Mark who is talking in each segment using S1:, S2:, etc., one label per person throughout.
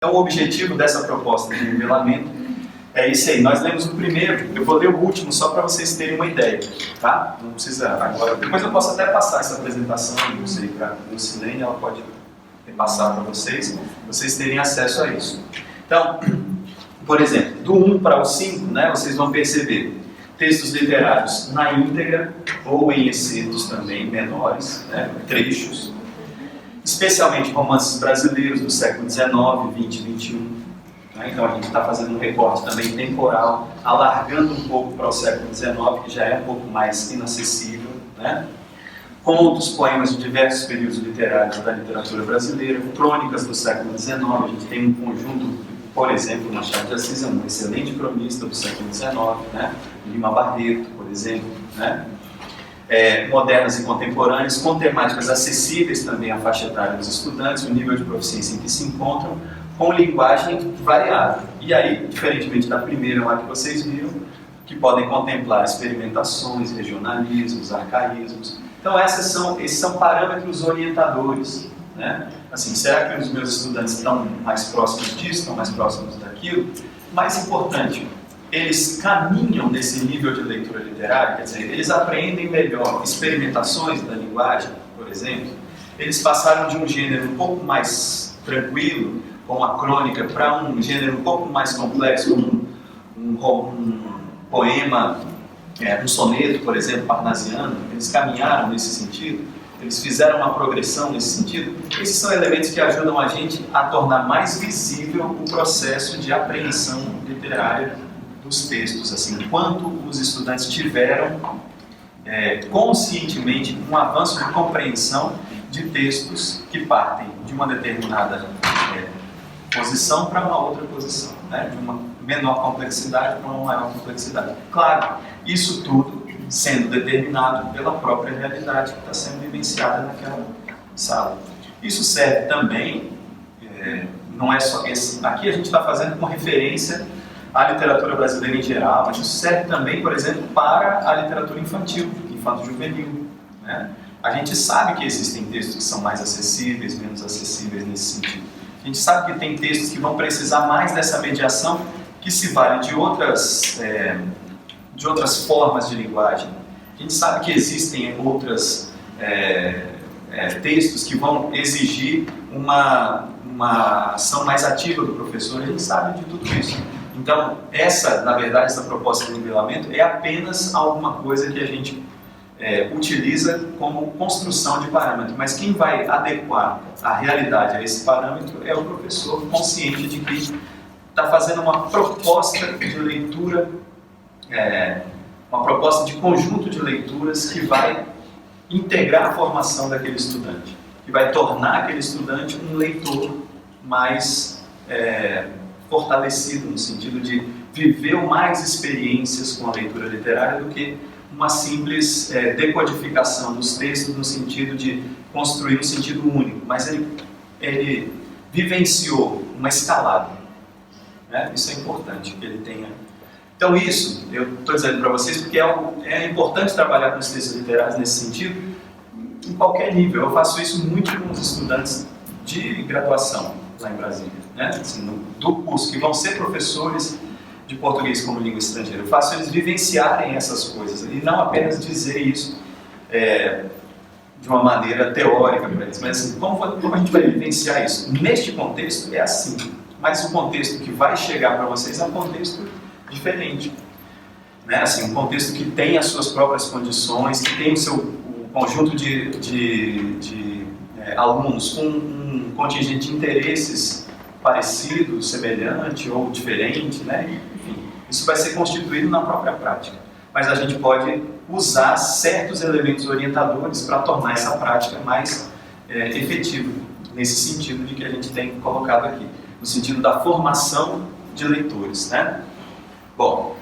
S1: Então, o objetivo dessa proposta de nivelamento é isso aí. Nós lemos o primeiro, eu vou ler o último só para vocês terem uma ideia, tá? Não precisa agora. Depois eu posso até passar essa apresentação, não sei, para a Lucilene, ela pode passar para vocês terem acesso a isso. Então, por exemplo, do 1 para o 5, né, vocês vão perceber textos literários na íntegra ou em excertos também menores, né, trechos, especialmente romances brasileiros do século XIX, XX e XXI. Então a gente está fazendo um recorte também temporal, alargando um pouco para o século XIX, que já é um pouco mais inacessível, né? Contos, poemas de diversos períodos literários da literatura brasileira, crônicas do século XIX. A gente tem um conjunto, por exemplo, Machado de Assis é um excelente cronista do século XIX, né? Lima Barreto, por exemplo, né? Modernas e contemporâneas, com temáticas acessíveis também à faixa etária dos estudantes, o nível de proficiência em que se encontram, com linguagem variável. E aí, diferentemente da primeira lá que vocês viram, que podem contemplar experimentações, regionalismos, arcaísmos. Então esses são parâmetros orientadores, né? Assim, será que os meus estudantes estão mais próximos disso, estão mais próximos daquilo? Mais importante, eles caminham nesse nível de leitura literária, quer dizer, eles aprendem melhor experimentações da linguagem, por exemplo. Eles passaram de um gênero um pouco mais tranquilo, como a crônica, para um gênero um pouco mais complexo, como um poema, um soneto, por exemplo, parnasiano. Eles caminharam nesse sentido, eles fizeram uma progressão nesse sentido. Esses são elementos que ajudam a gente a tornar mais visível o processo de apreensão literária dos textos, assim, quanto os estudantes tiveram conscientemente um avanço de compreensão de textos que partem de uma determinada posição para uma outra posição, né? De uma menor complexidade para uma maior complexidade. Claro, isso tudo sendo determinado pela própria realidade que está sendo vivenciada naquela sala. Isso serve também, não é só esse, aqui a gente está fazendo com referência à literatura brasileira em geral, mas isso serve também, por exemplo, para a literatura infantil, infanto-juvenil, né? A gente sabe que existem textos que são mais acessíveis, menos acessíveis nesse sentido. A gente sabe que tem textos que vão precisar mais dessa mediação, que se vale de outras formas de linguagem. A gente sabe que existem outros textos que vão exigir uma ação mais ativa do professor. A gente sabe de tudo isso. Então, na verdade, essa proposta de nivelamento é apenas alguma coisa que a gente utiliza como construção de parâmetro, mas quem vai adequar a realidade a esse parâmetro é o professor, consciente de que está fazendo uma proposta de leitura, uma proposta de conjunto de leituras que vai integrar a formação daquele estudante, que vai tornar aquele estudante um leitor mais fortalecido, no sentido de viver mais experiências com a leitura literária do que uma simples decodificação dos textos no sentido de construir um sentido único, mas ele vivenciou uma escalada, né? Isso é importante que ele tenha. Então isso, eu estou dizendo para vocês porque é importante trabalhar com os textos literários nesse sentido, em qualquer nível. Eu faço isso muito com os estudantes de graduação lá em Brasília, né? Assim, do curso, que vão ser professores de português como língua estrangeira. Eu faço eles vivenciarem essas coisas e não apenas dizer isso de uma maneira teórica para eles, mas assim, como a gente vai vivenciar isso? Neste contexto é assim, mas o contexto que vai chegar para vocês é um contexto diferente, né? Assim, um contexto que tem as suas próprias condições, que tem o conjunto de alunos com um contingente de interesses parecido, semelhante ou diferente, né? Enfim, isso vai ser constituído na própria prática. Mas a gente pode usar certos elementos orientadores para tornar essa prática mais efetiva, nesse sentido de que a gente tem colocado aqui, no sentido da formação de leitores, né? Bom,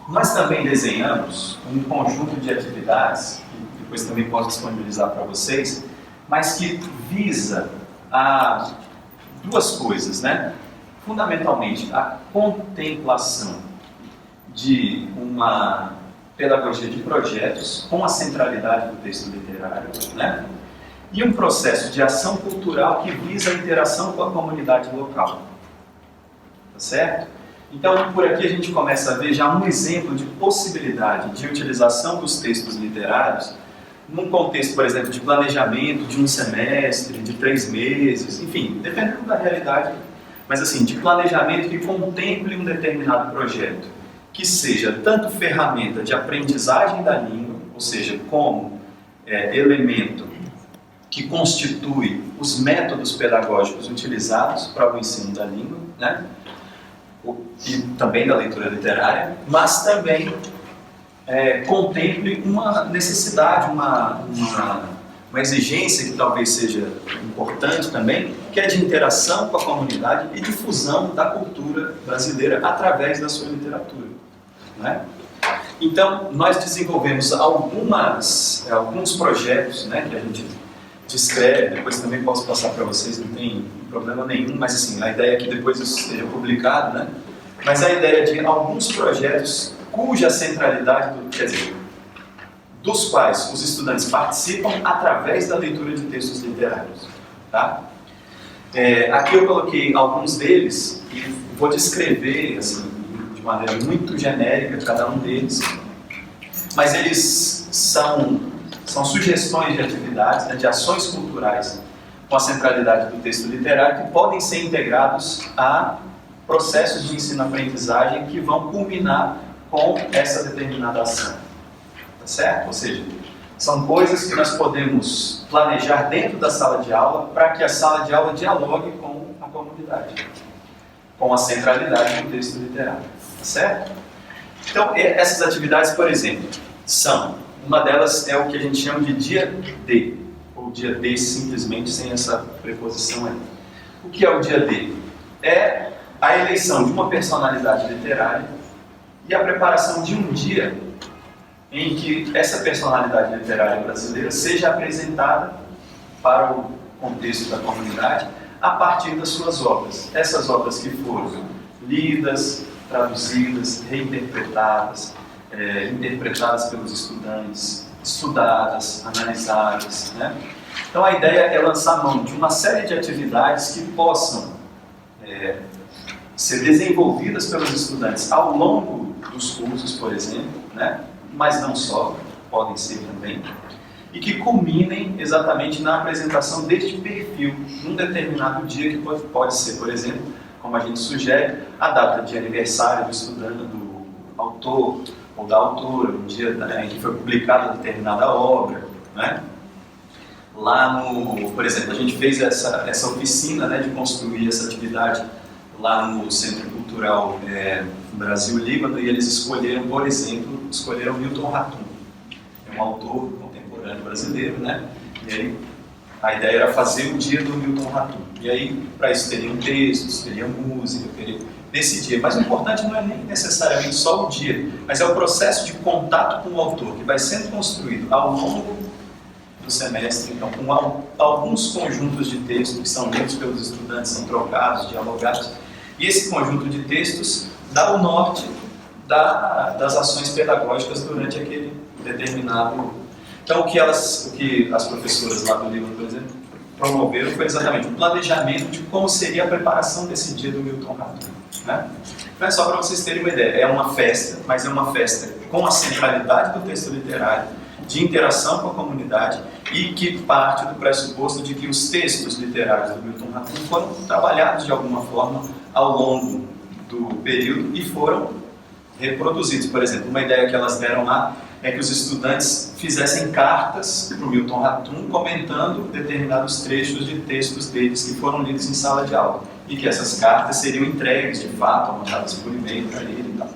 S1: nós também desenhamos um conjunto de atividades, que depois também posso disponibilizar para vocês, mas que visa a duas coisas, né? Fundamentalmente, a contemplação de uma pedagogia de projetos com a centralidade do texto literário, né? e um processo de ação cultural que visa a interação com a comunidade local. Tá certo? Então, por aqui a gente começa a ver já um exemplo de possibilidade de utilização dos textos literários num contexto, por exemplo, de planejamento de um semestre, de 3 meses, enfim, dependendo da realidade, mas assim, de planejamento que contemple um determinado projeto, que seja tanto ferramenta de aprendizagem da língua, ou seja, como elemento que constitui os métodos pedagógicos utilizados para o ensino da língua, né? E também da leitura literária, mas também contemple uma necessidade, uma exigência que talvez seja importante também, que é de interação com a comunidade e difusão da cultura brasileira através da sua literatura, né? Então, nós desenvolvemos alguns projetos, né, que a gente descreve, depois também posso passar para vocês, não tem problema nenhum, mas assim, a ideia é que depois isso seja publicado, né? Mas a ideia de alguns projetos cuja centralidade, dos quais os estudantes participam através da leitura de textos literários, tá? Aqui eu coloquei alguns deles e vou descrever assim, de maneira muito genérica cada um deles, mas eles são sugestões de atividades, né, de ações culturais com a centralidade do texto literário que podem ser integrados a processos de ensino-aprendizagem que vão culminar com essa determinada ação. Tá certo? Ou seja, são coisas que nós podemos planejar dentro da sala de aula para que a sala de aula dialogue com a comunidade, com a centralidade do texto literário. Tá certo? Então, essas atividades, por exemplo, uma delas é o que a gente chama de dia D, ou dia D simplesmente sem essa preposição aí. O que é o dia D? É a eleição de uma personalidade literária e a preparação de um dia em que essa personalidade literária brasileira seja apresentada para o contexto da comunidade a partir das suas obras. Essas obras que foram lidas, traduzidas, reinterpretadas, interpretadas pelos estudantes, estudadas, analisadas, né? Então a ideia é lançar mão de uma série de atividades que possam ser desenvolvidas pelos estudantes ao longo dos cursos, por exemplo, né? Mas não só, podem ser também, e que culminem exatamente na apresentação deste perfil num determinado dia, que pode ser, por exemplo, como a gente sugere, a data de aniversário do estudante, do autor ou da autora, o dia em que foi publicada determinada obra, né? Por exemplo, a gente fez essa oficina, né, de construir essa atividade lá no Centro Cultural Brasil-Líbano, e eles escolheram, por exemplo, Milton Ratum, é um autor contemporâneo brasileiro, né? E aí a ideia era fazer o dia do Milton Ratum. E aí, para isso, teriam textos, teria música, nesse dia. Mas o importante não é nem necessariamente só o dia, mas é o processo de contato com o autor, que vai sendo construído ao longo do semestre, então, com alguns conjuntos de textos que são lidos pelos estudantes, são trocados, dialogados, e esse conjunto de textos dá o norte das ações pedagógicas durante aquele determinado... Então, o que as professoras lá do Líbano, por exemplo, promoveram foi exatamente o planejamento de como seria a preparação desse dia do Milton Ratum, né? Então, é só para vocês terem uma ideia, é uma festa, mas é uma festa com a centralidade do texto literário, de interação com a comunidade e que parte do pressuposto de que os textos literários do Milton Ratum foram trabalhados de alguma forma ao longo do período e foram reproduzidos. Por exemplo, uma ideia que elas deram lá é que os estudantes fizessem cartas para o Milton Ratum comentando determinados trechos de textos deles que foram lidos em sala de aula e que essas cartas seriam entregues de fato, mandadas por e-mail para ele e tal.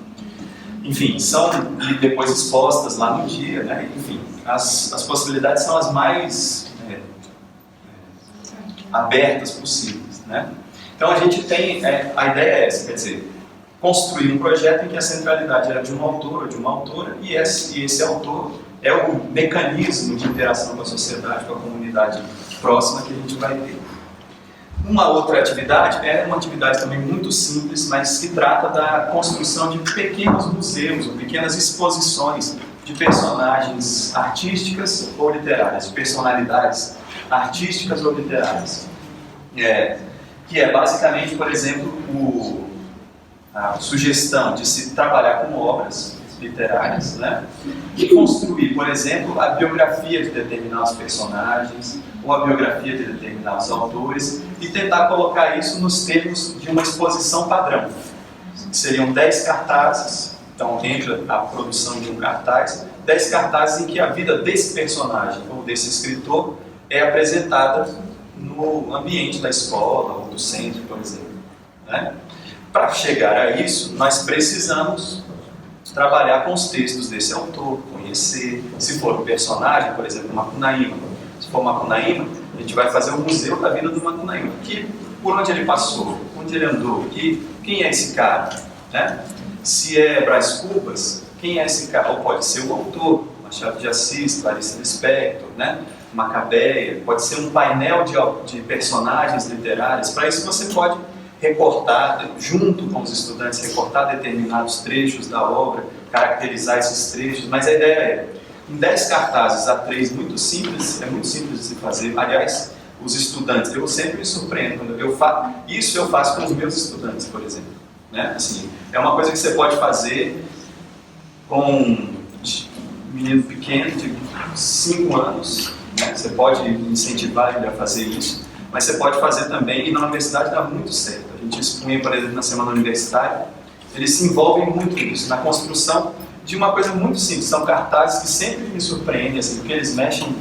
S1: Enfim, são depois expostas lá no dia, né? Enfim, as possibilidades são as mais abertas possíveis, né? Então a gente tem, a ideia é essa, quer dizer, construir um projeto em que a centralidade era de um autor ou de uma autora e esse autor é o mecanismo de interação com a sociedade, com a comunidade próxima que a gente vai ter. Uma outra atividade é uma atividade também muito simples, mas que trata da construção de pequenos museus ou pequenas exposições de personagens artísticas ou literárias, de personalidades artísticas ou literárias. Que é basicamente, por exemplo, a sugestão de se trabalhar com obras literárias, né? E construir, por exemplo, a biografia de determinados personagens ou a biografia de determinados autores e tentar colocar isso nos termos de uma exposição padrão. Seriam 10 cartazes, então entra a produção de um cartaz, 10 cartazes em que a vida desse personagem ou desse escritor é apresentada no ambiente da escola ou do centro, por exemplo, né? Para chegar a isso, nós precisamos trabalhar com os textos desse autor, conhecer. Se for um personagem, por exemplo, Macunaíma. Se for Macunaíma, a gente vai fazer o museu da vida do Macunaíma. Por onde ele passou, onde ele andou, quem é esse cara, né? Se é Brás Cubas, quem é esse cara? Ou pode ser o autor, Machado de Assis, Clarice Lispector, né? Macabeia, pode ser um painel de personagens literários. Para isso você pode recortar, junto com os estudantes, recortar determinados trechos da obra, caracterizar esses trechos, mas a ideia é, em 10 cartazes A3, muito simples, é muito simples de se fazer. Aliás, os estudantes, eu sempre me surpreendo quando eu faço, isso eu faço com os meus estudantes, por exemplo, né? Assim, é uma coisa que você pode fazer com um menino pequeno de 5 anos, né? Você pode incentivar ele a fazer isso, mas você pode fazer também, e na universidade dá muito certo. A gente expunha, por exemplo, na semana universitária, eles se envolvem muito nisso, na construção de uma coisa muito simples. São cartazes que sempre me surpreendem, assim, porque eles mexem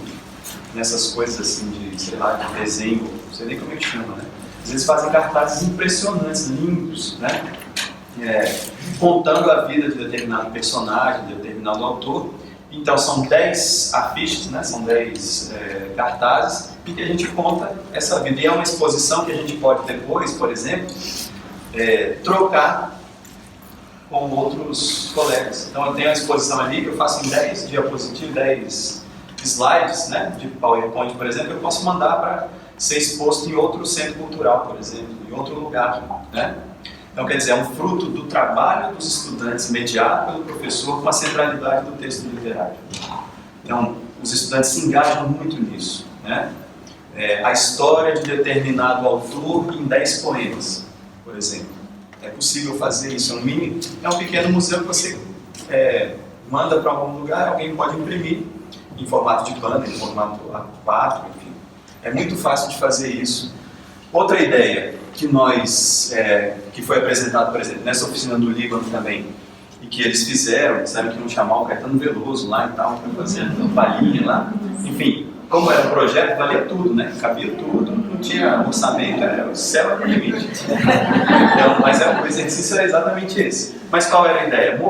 S1: nessas coisas assim de, sei lá, de desenho, não sei nem como é que chama, né? Às vezes fazem cartazes impressionantes, lindos, né? Contando a vida de determinado personagem, de determinado autor. Então são 10 afiches, né? São 10 cartazes, em que a gente conta essa vida. E é uma exposição que a gente pode depois, por exemplo, trocar com outros colegas. Então eu tenho a exposição ali, que eu faço em 10 diapositivos, 10 slides, né? De PowerPoint, por exemplo, eu posso mandar para ser exposto em outro centro cultural, por exemplo, em outro lugar, né? Então, quer dizer, é um fruto do trabalho dos estudantes mediado pelo professor com a centralidade do texto literário. Então, os estudantes se engajam muito nisso, né? A história de determinado autor em 10 poemas, por exemplo. É possível fazer isso, é um pequeno museu que você manda para algum lugar, alguém pode imprimir em formato de banner, em formato A4, enfim. É muito fácil de fazer isso. Outra ideia que que foi apresentado, por exemplo, nessa oficina do Líbano também, e que eles fizeram, disseram que iam chamar o Caetano Veloso lá e tal, para fazer uma palhinha lá, enfim, como era um projeto, valia tudo, né? Cabia tudo, não tinha orçamento, era o céu era o limite. Então, mas o exercício era exatamente esse. Mas qual era a ideia?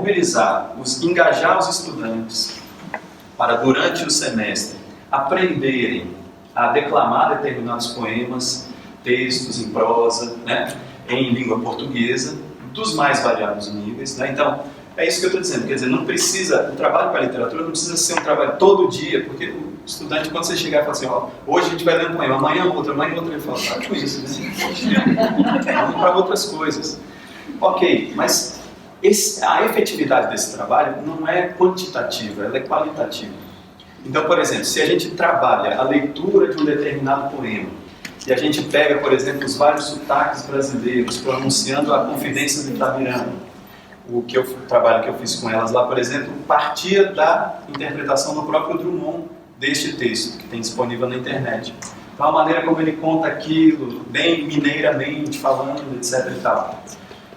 S1: Engajar os estudantes para, durante o semestre, aprenderem a declamar determinados poemas, textos em prosa, né, em língua portuguesa, dos mais variados níveis, né? Então, é isso que eu estou dizendo, quer dizer, não precisa, o trabalho com a literatura não precisa ser um trabalho todo dia, porque o estudante, quando você chegar e falar assim, ó, hoje a gente vai ler um poema, amanhã outro, ele fala, para com isso, né? Vamos para outras coisas. Ok, mas a efetividade desse trabalho não é quantitativa, ela é qualitativa. Então, por exemplo, se a gente trabalha a leitura de um determinado poema, e a gente pega, por exemplo, os vários sotaques brasileiros pronunciando a Confidência do Itabirama. O trabalho que eu fiz com elas lá, por exemplo, partia da interpretação do próprio Drummond deste texto, que tem disponível na internet. Então, a maneira como ele conta aquilo, bem mineiramente, falando, etc. e tal.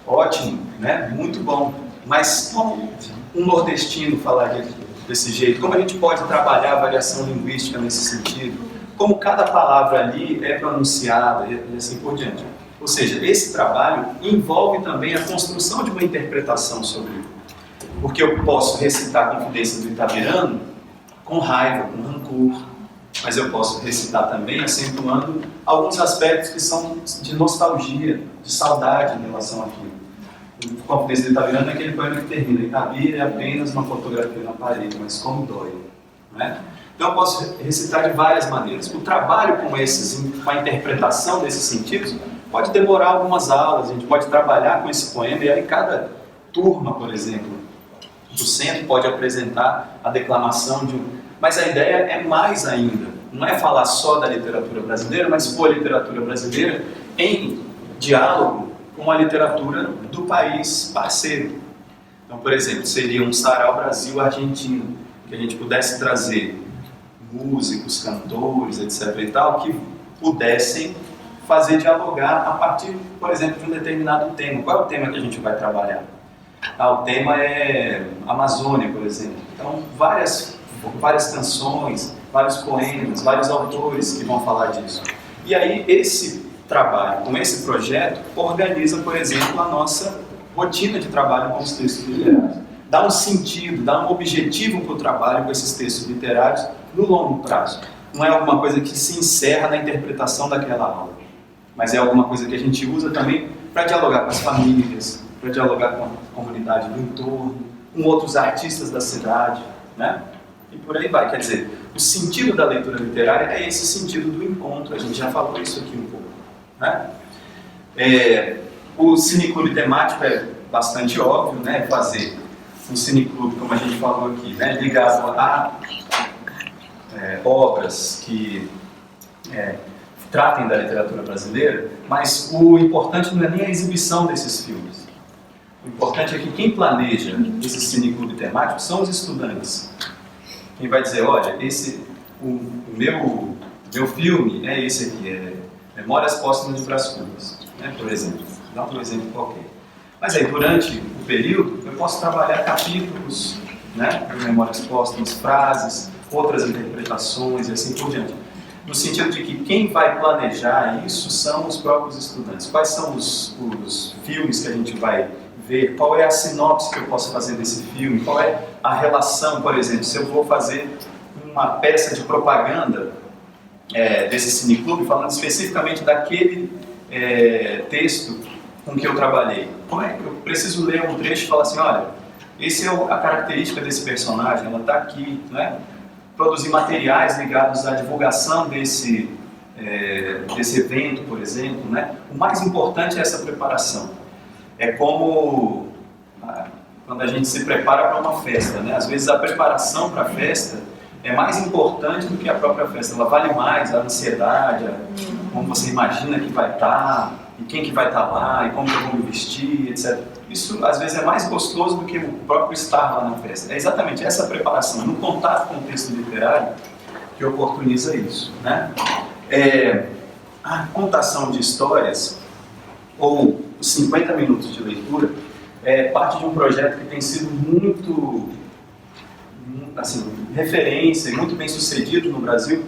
S1: Ótimo, né? Muito bom. Mas como um nordestino falaria desse jeito? Como a gente pode trabalhar a variação linguística nesse sentido? Como cada palavra ali é pronunciada e assim por diante. Ou seja, esse trabalho envolve também a construção de uma interpretação sobre ele. Porque eu posso recitar a Confidência do Itabirano com raiva, com rancor, mas eu posso recitar também acentuando alguns aspectos que são de nostalgia, de saudade em relação àquilo. O Confidência do Itabirano é aquele poema que termina: Itabira é apenas uma fotografia na parede, mas como dói, não é? Então eu posso recitar de várias maneiras. O trabalho com a interpretação desses sentidos, pode demorar algumas aulas, a gente pode trabalhar com esse poema, e aí cada turma, por exemplo, do centro pode apresentar a declamação de um... Mas a ideia é mais ainda, não é falar só da literatura brasileira, mas pôr a literatura brasileira em diálogo com a literatura do país parceiro. Então, por exemplo, seria um sarau Brasil-Argentina, que a gente pudesse trazer músicos, cantores, etc. e tal, que pudessem fazer dialogar a partir, por exemplo, de um determinado tema. Qual é o tema que a gente vai trabalhar? O tema é Amazônia, por exemplo. Então, várias canções, vários poemas, vários autores que vão falar disso. E aí, esse trabalho, com esse projeto, organiza, por exemplo, a nossa rotina de trabalho com os textos literários. Dá um sentido, dá um objetivo para o trabalho com esses textos literários no longo prazo. Não é alguma coisa que se encerra na interpretação daquela aula, mas é alguma coisa que a gente usa também para dialogar com as famílias, para dialogar com a comunidade do entorno, com outros artistas da cidade, né? E por aí vai. Quer dizer, o sentido da leitura literária é esse sentido do encontro. A gente já falou isso aqui um pouco, né? O cineclube temático é bastante óbvio, né? Fazer um cineclube, como a gente falou aqui, né? Ligado a obras que tratem da literatura brasileira, mas o importante não é nem a exibição desses filmes. O importante é que quem planeja esse cineclube temático são os estudantes. Quem vai dizer, olha, o meu filme é esse aqui, Memórias Póstumas de Brás Cubas, né, por exemplo. Dá um exemplo qualquer. Mas aí, durante o período, eu posso trabalhar capítulos, né, de Memórias Póstumas, frases, outras interpretações e assim por diante. No sentido de que quem vai planejar isso são os próprios estudantes. Quais são os filmes que a gente vai ver? Qual é a sinopse que eu posso fazer desse filme? Qual é a relação, por exemplo, se eu vou fazer uma peça de propaganda desse cineclube, falando especificamente daquele texto com que eu trabalhei. Como é que eu preciso ler um trecho e falar assim, olha, essa é a característica desse personagem, ela está aqui, né? Produzir materiais ligados à divulgação desse evento, por exemplo, né? O mais importante é essa preparação. É como quando a gente se prepara para uma festa, né? Às vezes a preparação para a festa é mais importante do que a própria festa. Ela vale mais a ansiedade, como você imagina que vai estar, e quem que vai estar lá, e como que eu vou me vestir, etc. Isso, às vezes, é mais gostoso do que o próprio estar lá na festa. É exatamente essa preparação, no contato com o texto literário, que oportuniza isso, né? A contação de histórias, ou os 50 minutos de leitura, é parte de um projeto que tem sido muito, assim, referência e muito bem sucedido no Brasil,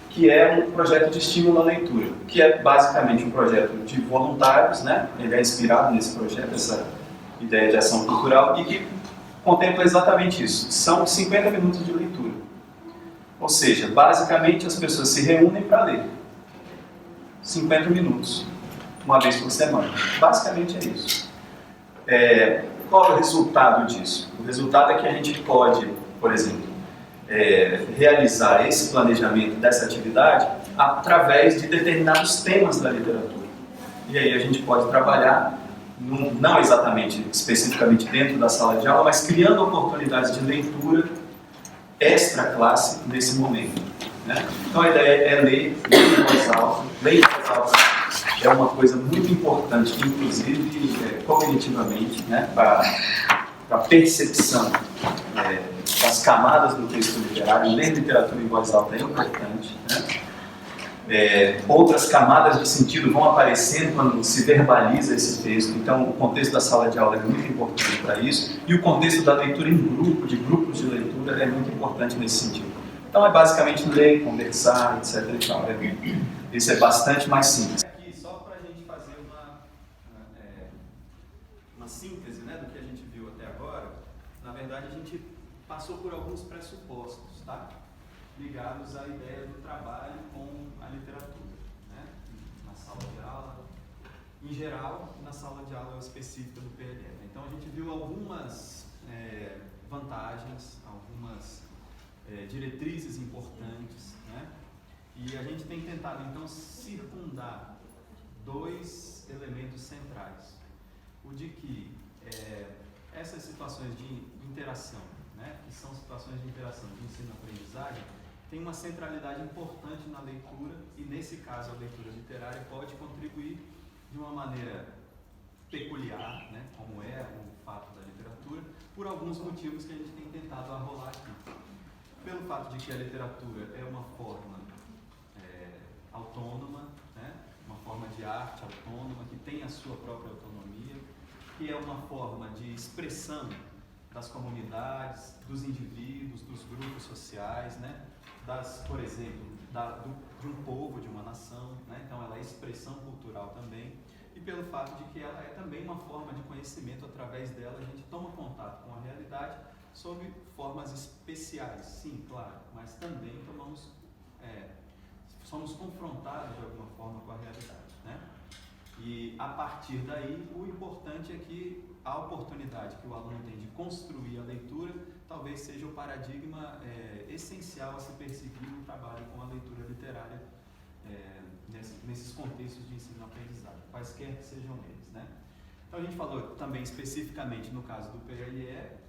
S1: que é um projeto de estímulo à leitura, que é basicamente um projeto de voluntários, né? Ele é inspirado nesse projeto, essa ideia de ação cultural, e que contempla exatamente isso. São 50 minutos de leitura. Ou seja, basicamente as pessoas se reúnem para ler. 50 minutos, uma vez por semana. Basicamente é isso. Qual é o resultado disso? O resultado é que a gente pode, por exemplo, realizar esse planejamento dessa atividade através de determinados temas da literatura. E aí a gente pode trabalhar, não exatamente, especificamente dentro da sala de aula, mas criando oportunidades de leitura extra-classe nesse momento, né? Então a ideia é ler em voz alta. Ler em voz alta é uma coisa muito importante, inclusive cognitivamente, né? Para a percepção das camadas do texto literário. Ler literatura em voz alta é importante, né? Outras camadas de sentido vão aparecendo quando se verbaliza esse texto. Então, o contexto da sala de aula é muito importante para isso, e o contexto da leitura em grupo, de grupos de leitura, é muito importante nesse sentido. Então, é basicamente ler, conversar, etc. E tal. Isso é bastante mais simples. Aqui, só para a gente fazer uma síntese, né, do que a gente viu até agora. Na verdade, a gente passou por alguns pressupostos, tá? Ligados à ideia do trabalho com a literatura, né? Na sala de aula, em geral, na sala de aula específica do PLF. Então, a gente viu algumas vantagens, algumas diretrizes importantes, né? E a gente tem tentado, então, circundar dois elementos centrais. O de que essas situações de interação, né, que são situações de interação de ensino-aprendizagem, tem uma centralidade importante na leitura e, nesse caso, a leitura literária pode contribuir de uma maneira peculiar, né, como é o fato da literatura, por alguns motivos que a gente tem tentado arrolar aqui. Pelo fato de que a literatura é uma forma autônoma, né, uma forma de arte autônoma, que tem a sua própria autonomia, que é uma forma de expressão das comunidades, dos indivíduos, dos grupos sociais, né, por exemplo, de um povo, de uma nação, né, então ela é expressão cultural também, e pelo fato de que ela é também uma forma de conhecimento, através dela a gente toma contato com a realidade sob formas especiais, sim, claro, mas também somos confrontados de alguma forma com a realidade, né? E a partir daí, o importante é que a oportunidade que o aluno tem de construir a leitura talvez seja o paradigma essencial a se perseguir no trabalho com a leitura literária nesses contextos de ensino-aprendizagem, quaisquer que sejam eles, né? Então a gente falou também especificamente no caso do PLE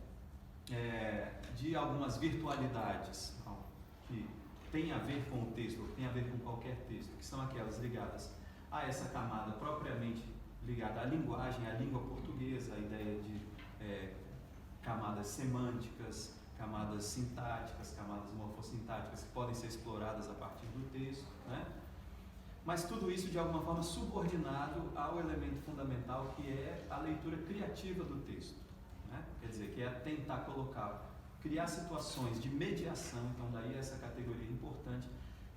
S1: de algumas virtualidades que tem a ver com o texto, ou tem a ver com qualquer texto, que são aquelas ligadas a essa camada propriamente ligada à linguagem, à língua portuguesa, a ideia de camadas semânticas, camadas sintáticas, camadas morfossintáticas que podem ser exploradas a partir do texto, né? Mas tudo isso de alguma forma subordinado ao elemento fundamental que é a leitura criativa do texto, né? Quer dizer, que é tentar criar situações de mediação, então daí essa categoria importante,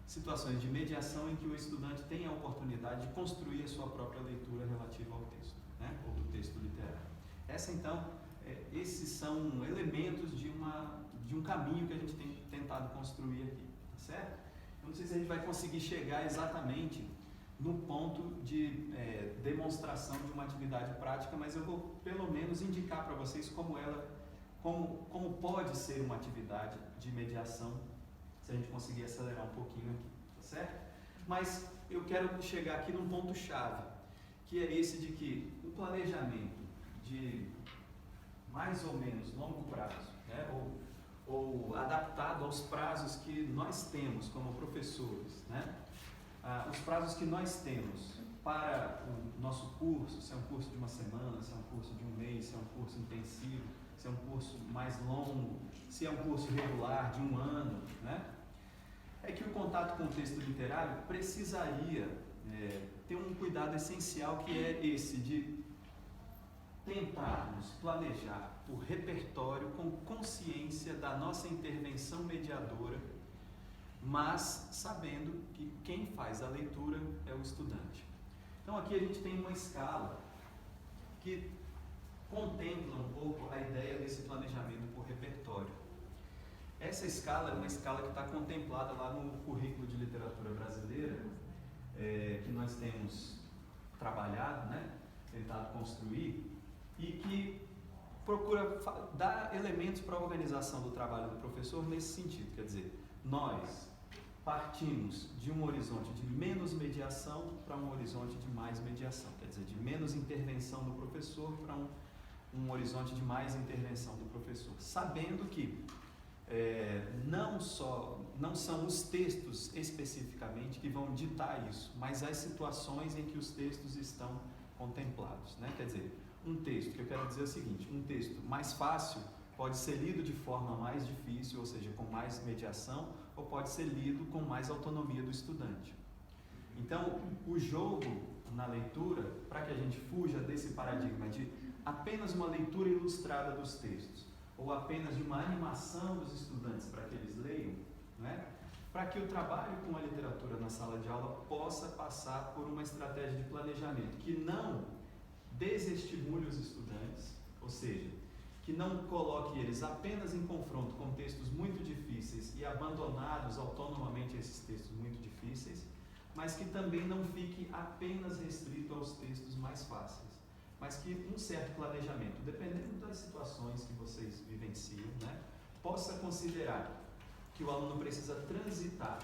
S1: situações de mediação em que o estudante tem a oportunidade de construir a sua própria leitura relativa ao texto, né? Ou do texto literário. Esses são elementos de um caminho que a gente tem tentado construir aqui, tá certo? Eu não sei se a gente vai conseguir chegar exatamente no ponto de demonstração de uma atividade prática, mas eu vou pelo menos indicar para vocês como pode ser uma atividade de mediação, se a gente conseguir acelerar um pouquinho aqui, tá certo? Mas eu quero chegar aqui num ponto-chave, que é esse de que o planejamento de mais ou menos longo prazo, né, ou adaptado aos prazos que nós temos como professores, né? Os prazos que nós temos para o nosso curso, se é um curso de uma semana, se é um curso de um mês, se é um curso intensivo, se é um curso mais longo, se é um curso regular de um ano, né? É que o contato com o texto literário precisaria ter um cuidado essencial, que é esse de tentarmos planejar o repertório com consciência da nossa intervenção mediadora, mas sabendo que quem faz a leitura é o estudante. Então aqui a gente tem uma escala que contempla um pouco a ideia desse planejamento por repertório. Essa escala é uma escala que está contemplada lá no currículo de literatura brasileira, que nós temos trabalhado, né, tentado construir, e que procura dar elementos para a organização do trabalho do professor nesse sentido. Quer dizer, nós partimos de um horizonte de menos mediação para um horizonte de mais mediação, quer dizer, de menos intervenção do professor para um horizonte de mais intervenção do professor, sabendo que não são os textos especificamente que vão ditar isso, mas as situações em que os textos estão contemplados, né? Quer dizer, um texto, que eu quero dizer o seguinte, um texto mais fácil pode ser lido de forma mais difícil, ou seja, com mais mediação, ou pode ser lido com mais autonomia do estudante. Então, o jogo na leitura, para que a gente fuja desse paradigma de apenas uma leitura ilustrada dos textos, ou apenas de uma animação dos estudantes para que eles leiam, né? Para que o trabalho com a literatura na sala de aula possa passar por uma estratégia de planejamento que não desestimule os estudantes, ou seja, que não coloque eles apenas em confronto com textos muito difíceis e abandonados autonomamente a esses textos muito difíceis, mas que também não fique apenas restrito aos textos mais fáceis, mas que um certo planejamento, dependendo das situações que vocês vivenciam, né, possa considerar que o aluno precisa transitar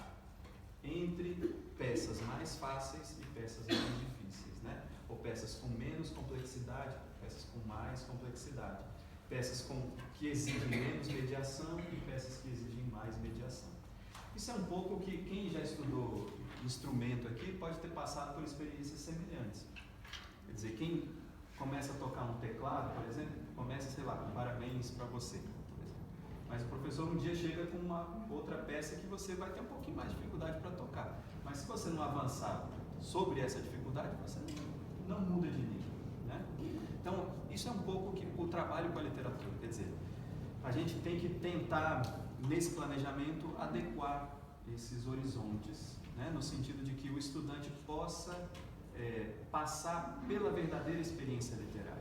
S1: entre peças mais fáceis e peças mais difíceis, né? Ou peças com menos complexidade, peças com mais complexidade, peças que exigem menos mediação e peças que exigem mais mediação.
S2: Isso é um pouco que quem já estudou instrumento aqui pode ter passado por experiências semelhantes. Quer dizer, quem começa a tocar um teclado, por exemplo, começa, sei lá, com parabéns para você, por exemplo. Mas o professor um dia chega com uma outra peça que você vai ter um pouquinho mais de dificuldade para tocar. Mas se você não avançar sobre essa dificuldade, você não muda de nível, né? Então, isso é um pouco que o trabalho com a literatura, quer dizer, a gente tem que tentar, nesse planejamento, adequar esses horizontes, né? No sentido de que o estudante possa passar pela verdadeira experiência literária.